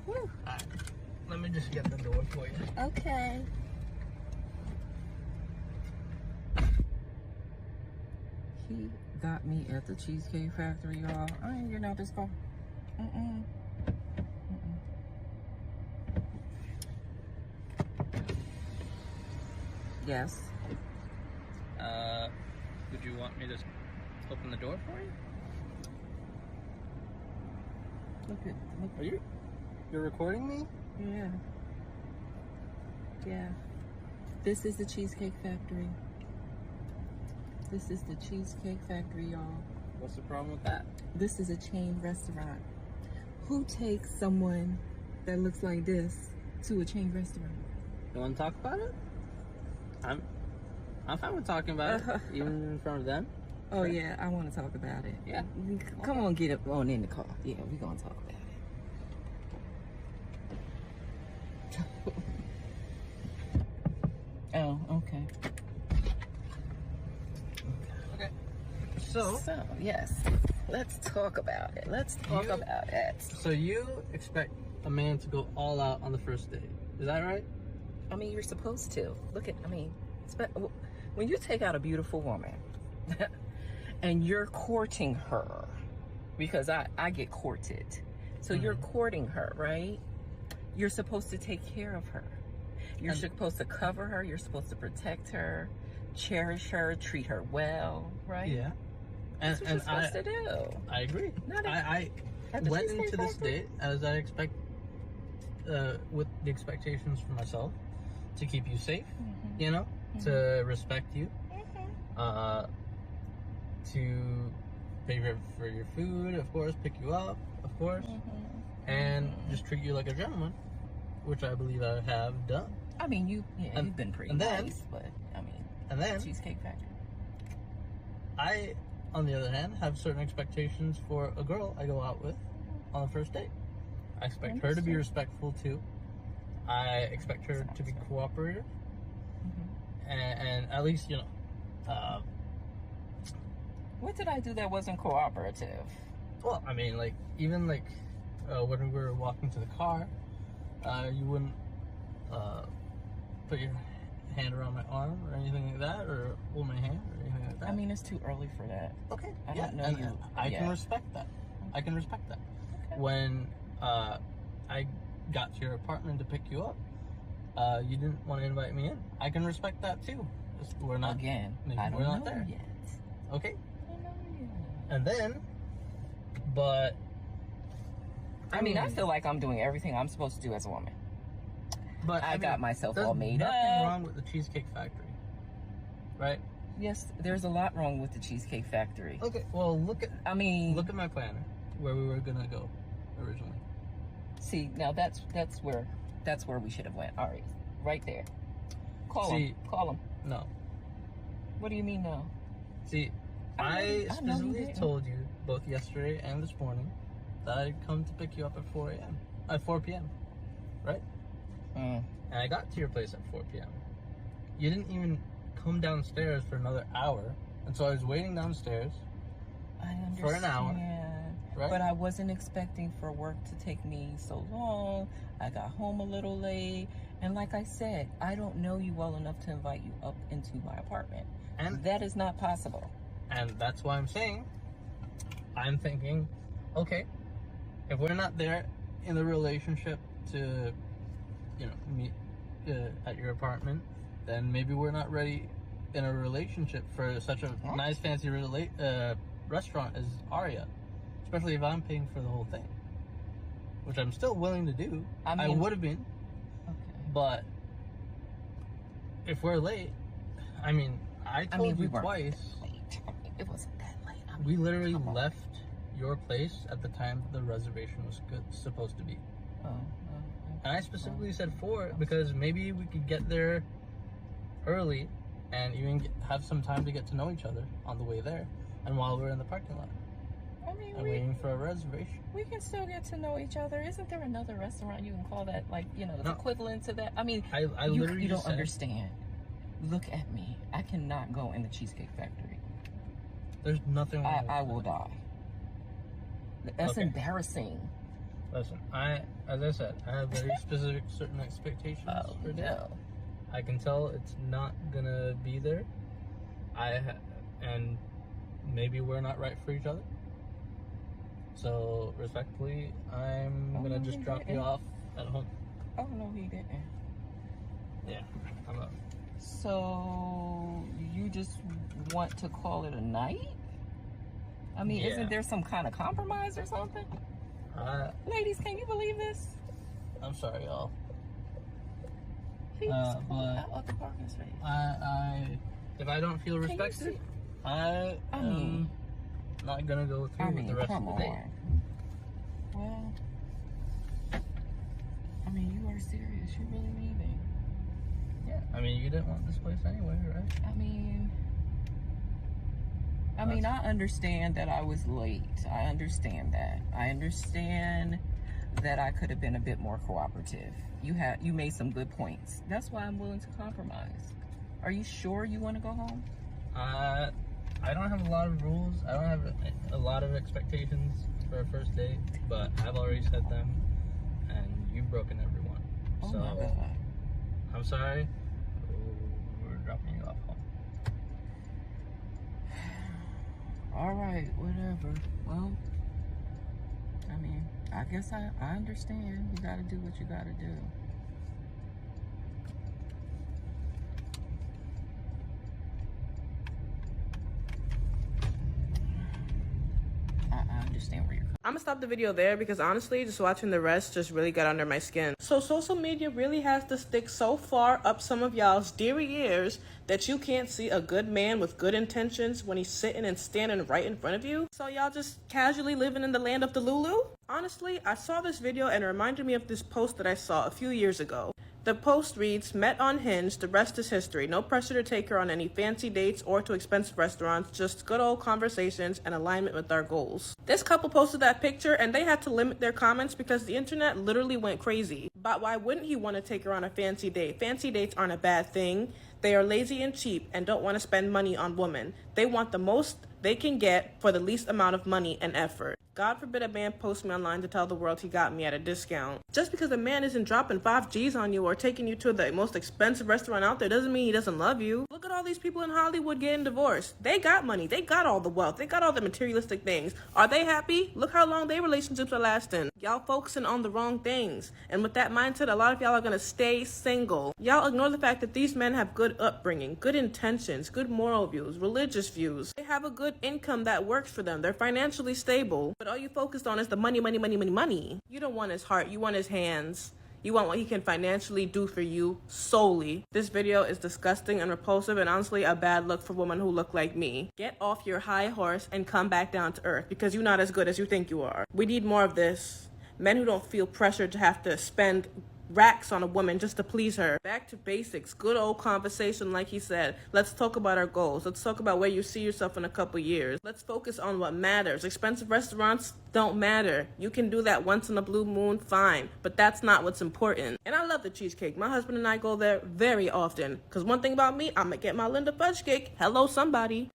Whew. Let me just get the door for you. Okay. He got me at the Cheesecake Factory, y'all. I ain't getting out this car. Yes. Would you want me to open the door for you? Look. Are you're recording me? Yeah. Yeah. This is the Cheesecake Factory. This is the Cheesecake Factory, y'all. What's the problem with that? This is a chain restaurant. Who takes someone that looks like this to a chain restaurant? You want to talk about it? I'm fine with talking about it, even in front of them. Oh yeah, I want to talk about it. Yeah. Come on, get up on in the car. Yeah, we're gonna talk about it. Oh, okay. Okay. So Yes, let's talk about it. Let's talk about it. So you expect a man to go all out on the first date? Is that right? I mean, you're supposed to. When you take out a beautiful woman and you're courting her, because I get courted. So you're courting her, right? You're supposed to take care of her. You're supposed to cover her. You're supposed to protect her, cherish her, treat her well, right? Yeah. That's what you're supposed to do. I agree. I At the went Cheesecake into this Factory? date as I expect, with the expectations for myself to keep you safe, you know, to respect you, to pay for your food, of course, pick you up, of course, and just treat you like a gentleman, which I believe I have done. I mean, you've been pretty nice, but I mean, and then Cheesecake Factory. I, on the other hand, have certain expectations for a girl I go out with on the first date. I expect her to be respectful too. I expect her to be cooperative, and at least, you know. What did I do that wasn't cooperative? Well, I mean, like, even like when we were walking to the car, you wouldn't put your hand around my arm or anything like that, or hold my hand or anything like that. I mean, it's too early for that. Okay. I don't know and you. I can respect that. I can respect that. Okay. When I got to your apartment to pick you up, you didn't want to invite me in. I can respect that too. We're not Again. maybe I don't we're not know there yet. Okay. I don't know yet. And then, but I mean, I feel like I'm doing everything I'm supposed to do as a woman. But I got myself all made There's nothing up. wrong with the Cheesecake Factory, right? Yes, there's a lot wrong with the Cheesecake Factory. Okay. Well, look at my planner where we were gonna go originally. See, now that's where we should have went. All right there. Call him. No. What do you mean no? See, I specifically told you both yesterday and this morning that I'd come to pick you up at 4 p.m. Right? And I got to your place at 4 p.m. You didn't even come downstairs for another hour, and so I was waiting downstairs for an hour. Right? But I wasn't expecting for work to take me so long. I got home a little late. And like I said, I don't know you well enough to invite you up into my apartment. And that is not possible. And that's why I'm saying, I'm thinking, okay, if we're not there in the relationship to, you know, meet at your apartment, then maybe we're not ready in a relationship for such a nice, fancy restaurant as Aria. Especially if I'm paying for the whole thing, which I'm still willing to do. I would have been. Okay. But if we're late, I mean, I told you twice. Late. It wasn't that late. We literally left your place at the time the reservation was supposed to be. And I specifically said 4 because maybe we could get there early and even have some time to get to know each other on the way there and while we're in the parking lot. I mean, I'm waiting for a reservation. We can still get to know each other. Isn't there another restaurant you can call that, like, you know, equivalent to that? I mean, I literally you don't understand. Look at me. I cannot go in the Cheesecake Factory. There's nothing wrong with I will die. That's embarrassing. Listen, as I said, I have very specific certain expectations for that. No. I can tell it's not gonna be there. And maybe we're not right for each other. So respectfully, I'm gonna just drop you off at home. Oh no, he didn't. Yeah, I'm up. So you just want to call it a night? I mean, Yeah. isn't there some kind of compromise or something? Ladies, can you believe this? I'm sorry, y'all. He just pulled but out of the parking space. If I don't feel Can you respected, see? I am mean- not gonna go through with the rest of the day. Well, I mean, you are serious. You really mean it. Yeah, I mean, you didn't want this place anyway, right? I mean, I understand that I was late. I understand that. I understand that I could have been a bit more cooperative. You made some good points. That's why I'm willing to compromise. Are you sure you want to go home? I don't have a lot of rules. I don't have a lot of expectations for a first date, but I've already set them, and you've broken every one. Oh So my God. I'm sorry. We're dropping you off home. All right, whatever. Well, I mean, I guess I understand. You gotta do what you gotta do. I understand where you're coming. I'm gonna stop the video there because honestly, just watching the rest just really got under my skin. So social media really has to stick so far up some of y'all's deary ears that you can't see a good man with good intentions when he's sitting and standing right in front of you. So y'all just casually living in the land of the Lulu? Honestly, I saw this video and it reminded me of this post that I saw a few years ago. The post reads, "Met on Hinge, the rest is history. No pressure to take her on any fancy dates or to expensive restaurants, just good old conversations and alignment with our goals." This couple posted that picture and they had to limit their comments because the internet literally went crazy. But why wouldn't he want to take her on a fancy date? Fancy dates aren't a bad thing. They are lazy and cheap and don't want to spend money on women. They want the most they can get for the least amount of money and effort. God forbid a man posts me online to tell the world he got me at a discount. Just because a man isn't dropping 5 G's on you or taking you to the most expensive restaurant out there doesn't mean he doesn't love you. Look at all these people in Hollywood getting divorced. They got money. They got all the wealth. They got all the materialistic things. Are they happy? Look how long their relationships are lasting. Y'all focusing on the wrong things. And with that mindset, a lot of y'all are gonna stay single. Y'all ignore the fact that these men have good upbringing, good intentions, good moral views, religious views. They have a good income that works for them. They're financially stable. But all you focused on is the money, money, money, money, money. You don't want his heart. You want his hands. You want what he can financially do for you solely. This video is disgusting and repulsive and honestly a bad look for women who look like me. Get off your high horse and come back down to earth because you're not as good as you think you are. We need more of this. Men who don't feel pressured to have to spend racks on a woman just to please her. Back to basics. Good old conversation like he said. Let's talk about our goals. Let's talk about where you see yourself in a couple years. Let's focus on what matters. Expensive restaurants don't matter. You can do that once in a blue moon, fine. But that's not what's important. And I love the cheesecake. My husband and I go there very often. Because one thing about me, I'm going to get my Linda fudge cake. Hello, somebody.